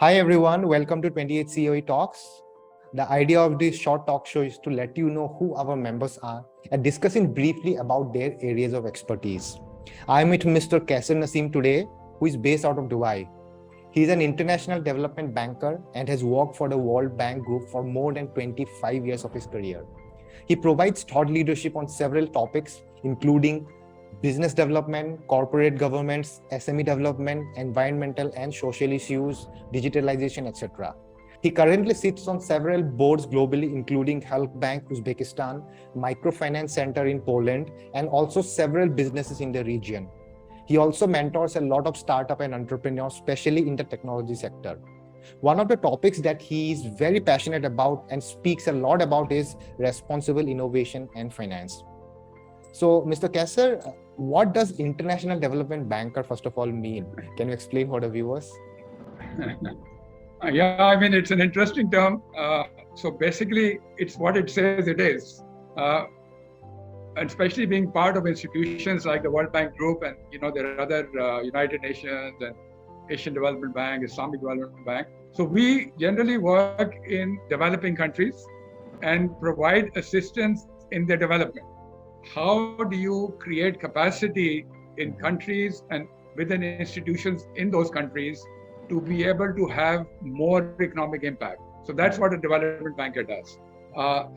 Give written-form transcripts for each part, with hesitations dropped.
Hi everyone, welcome to 28 COE Talks. The idea of this short talk show is to let you know who our members are and discussing briefly about their areas of expertise. I am with Mr. Kaiser Naseem today, who is based out of Dubai. He is an international development banker and has worked for the World Bank Group for more than 25 years of his career. He provides thought leadership on several topics, including business development, corporate governance, SME development, environmental and social issues, digitalization, etc. He currently sits on several boards globally, including Health Bank Uzbekistan, Microfinance Center in Poland, and also several businesses in the region. He also mentors a lot of startup and entrepreneurs, especially in the technology sector. One of the topics that he is very passionate about and speaks a lot about is responsible innovation and finance. So, Mr. Kasser, what does international development banker first of all mean? Can you explain for the viewers? Yeah, I mean, it's an interesting term. So basically, it's what it says it is. And especially being part of institutions like the World Bank Group, and there are other United Nations and Asian Development Bank, Islamic Development Bank. So we generally work in developing countries and provide assistance in their development. How do you create capacity in countries and within institutions in those countries to be able to have more economic impact? So that's what a development banker does.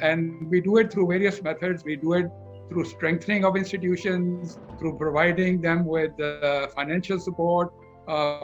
And we do it through various methods. We do it through strengthening of institutions, through providing them with financial support,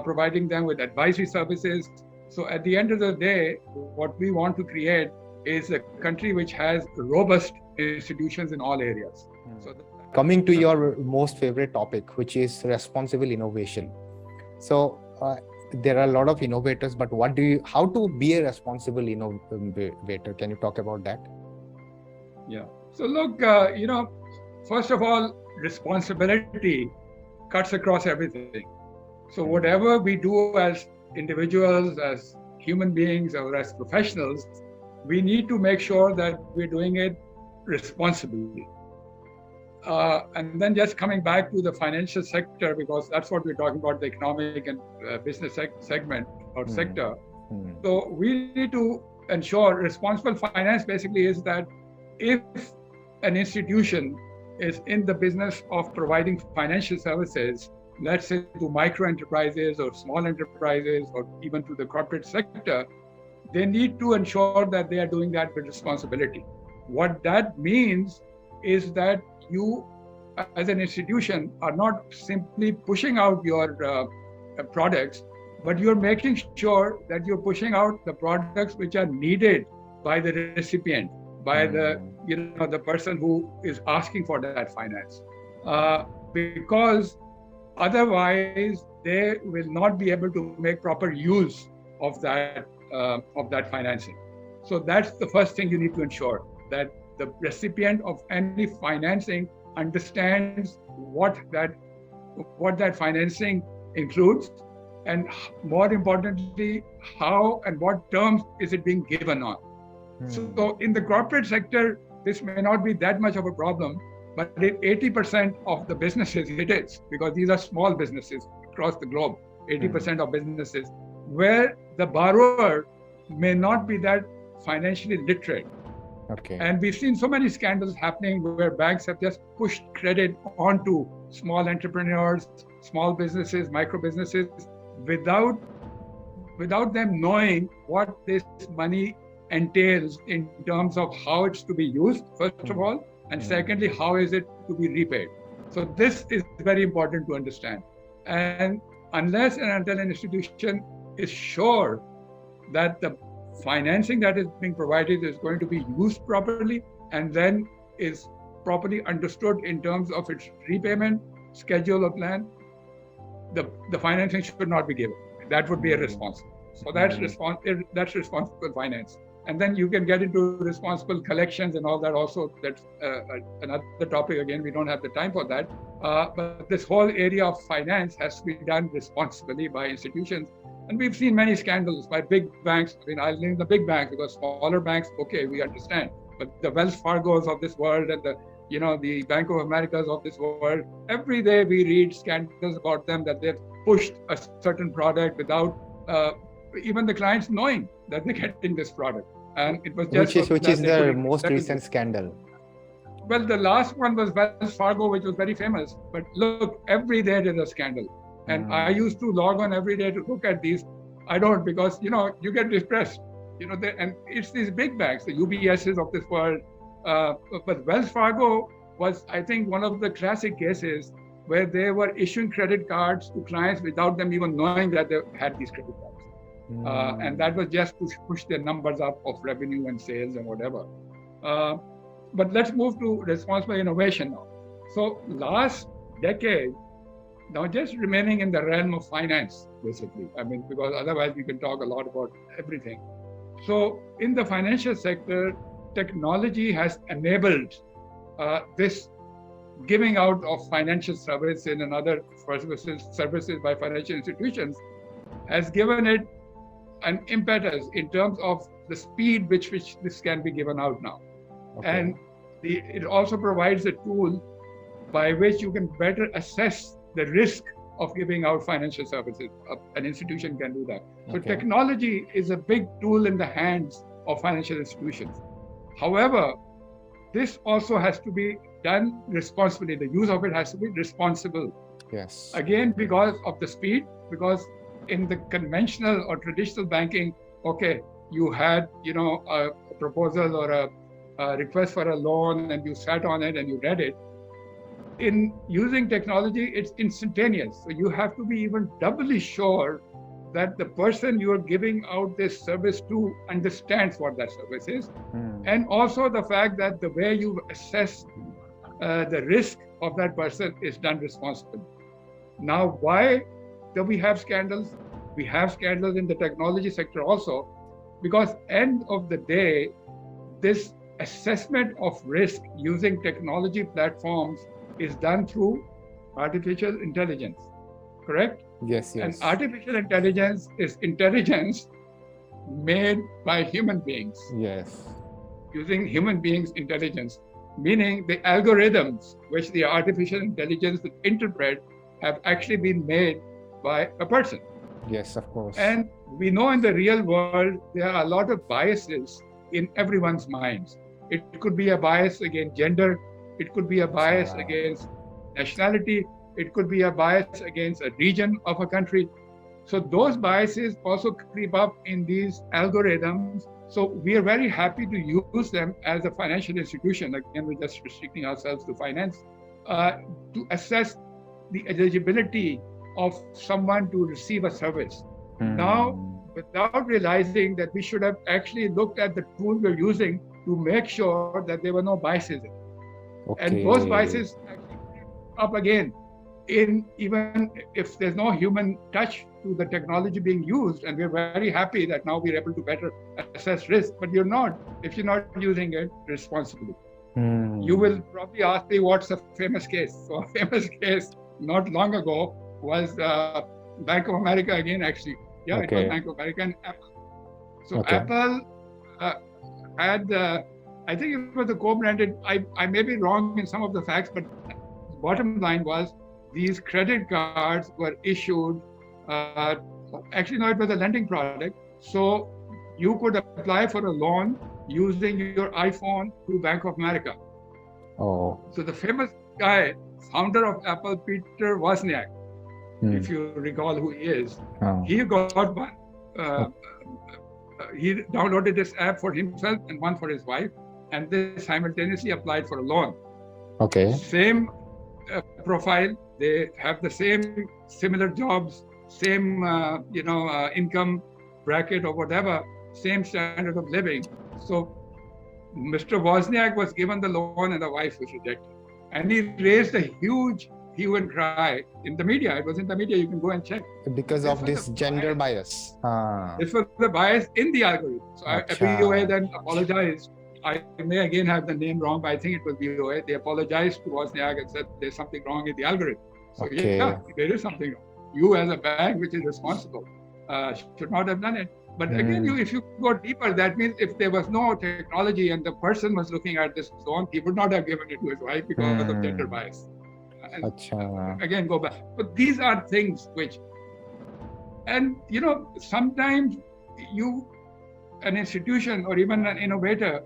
providing them with advisory services. So at the end of the day, what we want to create is a country which has robust institutions in all areas. So coming to your most favorite topic, which is responsible innovation. So there are a lot of innovators, but how to be a responsible innovator? Can you talk about that? Yeah. So look, first of all, responsibility cuts across everything. So whatever we do as individuals, as human beings, or as professionals, we need to make sure that we're doing it responsibly. And then just coming back to the financial sector, because that's what we're talking about, the economic and business segment or sector. So we need to ensure responsible finance basically is that if an institution is in the business of providing financial services, let's say to micro enterprises or small enterprises or even to the corporate sector, they need to ensure that they are doing that with responsibility. What that means is that you, as an institution, are not simply pushing out your products, but you're making sure that you're pushing out the products which are needed by the recipient, by the person who is asking for that finance, because otherwise they will not be able to make proper use of that financing. So that's the first thing you need to ensure, that the recipient of any financing understands what that financing includes, and more importantly, how and what terms is it being given on. So in the corporate sector, this may not be that much of a problem, but in 80% of the businesses it is, because these are small businesses across the globe, 80% of businesses, where the borrower may not be that financially literate. Okay. And we've seen so many scandals happening where banks have just pushed credit onto small entrepreneurs, small businesses, micro businesses, without them knowing what this money entails in terms of how it's to be used, first of all, and secondly, how is it to be repaid. So this is very important to understand. And unless and until an institution is sure that the financing that is being provided is going to be used properly and then is properly understood in terms of its repayment schedule or plan, the financing should not be given. That would be irresponsible. So that's responsible finance. And then you can get into responsible collections and all that also. That's another topic. Again, we don't have the time for that. But this whole area of finance has to be done responsibly by institutions. And we've seen many scandals by big banks. I mean, I'll name the big banks because smaller banks, okay, we understand. But the Wells Fargos of this world and the Bank of Americas of this world, every day we read scandals about them that they've pushed a certain product without even the clients knowing that they're getting this product. And it was just which is the most recent scandal. Well, the last one was Wells Fargo, which was very famous. But look, every day there's a scandal. And I used to log on every day to look at these. I don't, because, you get depressed. And it's these big banks, the UBSs of this world. But Wells Fargo was, I think, one of the classic cases where they were issuing credit cards to clients without them even knowing that they had these credit cards. And that was just to push their numbers up of revenue and sales and whatever. But let's move to responsible innovation now. So last decade, now just remaining in the realm of finance, basically. I mean, because otherwise we can talk a lot about everything. So in the financial sector, technology has enabled this giving out of financial services and other services by financial institutions, has given it an impetus in terms of the speed which this can be given out now. Okay. And it also provides a tool by which you can better assess the risk of giving out financial services. An institution can do that. Okay. So technology is a big tool in the hands of financial institutions. However, this also has to be done responsibly. The use of it has to be responsible. Yes. Again, because of the speed, because in the conventional or traditional banking, you had, a proposal or a request for a loan and you sat on it and you read it. In using technology, it's instantaneous. So you have to be even doubly sure that the person you are giving out this service to understands what that service is. And also the fact that the way you assess the risk of that person is done responsibly. Now, why do we have scandals? We have scandals in the technology sector also, because end of the day, this assessment of risk using technology platforms is done through artificial intelligence, correct? Yes. And artificial intelligence is intelligence made by human beings. Yes. Using human beings' intelligence, meaning the algorithms which the artificial intelligence will interpret have actually been made by a person. Yes, of course. And we know in the real world, there are a lot of biases in everyone's minds. It could be a bias against gender. It could be a bias against nationality. It could be a bias against a region of a country. So those biases also creep up in these algorithms. So we are very happy to use them as a financial institution. Again, we're just restricting ourselves to finance, to assess the eligibility of someone to receive a service. Now, without realizing that we should have actually looked at the tool we're using to make sure that there were no biases in it. And those biases actually creep up again, even if there's no human touch to the technology being used. And we're very happy that now we're able to better assess risk, but you're not, if you're not using it responsibly. You will probably ask me what's a famous case. So a famous case not long ago was Bank of America again, actually. Yeah, it was Bank of America and Apple. So Apple had, I think it was a co-branded, I may be wrong in some of the facts, but bottom line was these credit cards were issued, actually no, it was a lending product. So you could apply for a loan using your iPhone through Bank of America. So the famous guy, founder of Apple, Peter Wozniak, if you recall who he is, he got one. He downloaded this app for himself and one for his wife, and they simultaneously applied for a loan. Same profile, they have the same similar jobs, same income bracket or whatever, same standard of living. So Mr. Wozniak was given the loan and the wife was rejected. And he raised a huge hue and cry in the media. It was in the media, you can go and check. Because of this gender bias. This was the bias in the algorithm. So BOA then apologized. I may again have the name wrong, but I think it was BOA. They apologized to Wozniak and said there's something wrong in the algorithm. So yeah, there is something wrong. You as a bank, which is responsible, should not have done it. But again, if you go deeper, that means if there was no technology and the person was looking at this loan, he would not have given it to his wife because of gender bias. Again, go back. But these are things which, And sometimes an institution or even an innovator.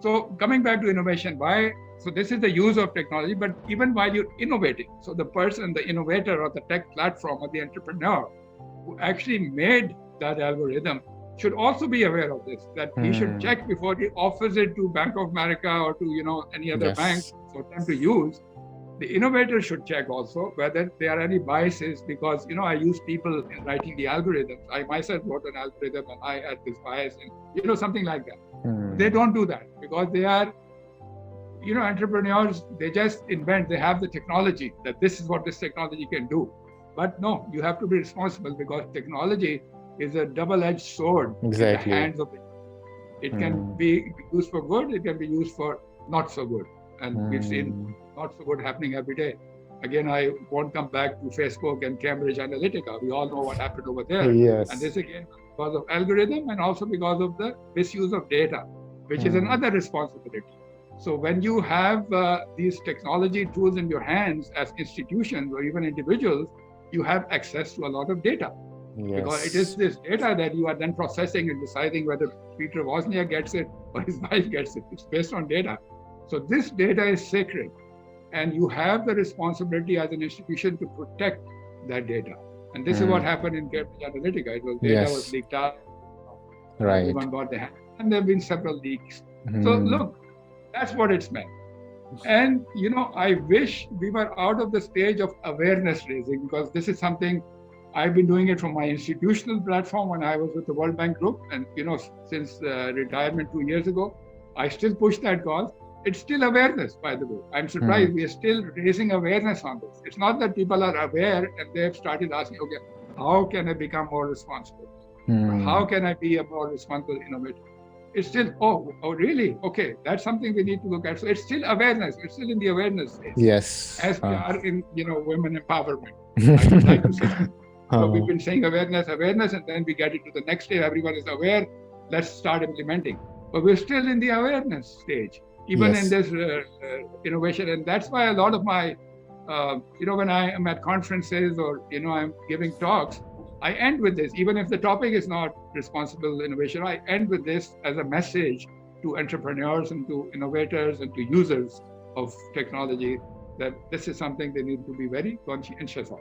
So coming back to innovation, why? So this is the use of technology, but even while you're innovating, so the person, the innovator or the tech platform or the entrepreneur who actually made that algorithm should also be aware of this, that he should check before he offers it to Bank of America or to any other bank for them to use. The innovator should check also whether there are any biases, because I use people in writing the algorithms. I myself wrote an algorithm and I had this bias and something like that. They don't do that because they are entrepreneurs. They just invent. They have the technology that this is what this technology can do. But no, you have to be responsible, because technology is a double-edged sword in the hands of it. It can be used for good. It can be used for not so good. And we've seen not so good happening every day. Again, I won't come back to Facebook and Cambridge Analytica. We all know what happened over there. Yes. And this again because of algorithm and also because of the misuse of data, which is another responsibility. So when you have these technology tools in your hands as institutions or even individuals, you have access to a lot of data. Yes. Because it is this data that you are then processing and deciding whether Peter Wozniak gets it or his wife gets it. It's based on data. So this data is sacred, and you have the responsibility as an institution to protect that data. And this is what happened in Cambridge Analytica. It was data was leaked out. Right. Everyone got their hand. And there have been several leaks. So look, that's what it's meant. And I wish we were out of the stage of awareness raising, because this is something I've been doing it from my institutional platform when I was with the World Bank Group. And since retirement 2 years ago, I still push that cause. It's still awareness, by the way. I'm surprised we are still raising awareness on this. It's not that people are aware and they have started asking, okay, how can I become more responsible? How can I be a more responsible innovator? It's still, oh, really? Okay, that's something we need to look at. So it's still awareness. We're still in the awareness stage. Yes. As we are in, women empowerment. I would like to say. So we've been saying awareness, and then we get it to the next day. Everyone is aware. Let's start implementing. But we're still in the awareness stage, even in this innovation. And that's why a lot of my, when I am at conferences or, I'm giving talks, I end with this. Even if the topic is not responsible innovation, I end with this as a message to entrepreneurs and to innovators and to users of technology, that this is something they need to be very conscientious of.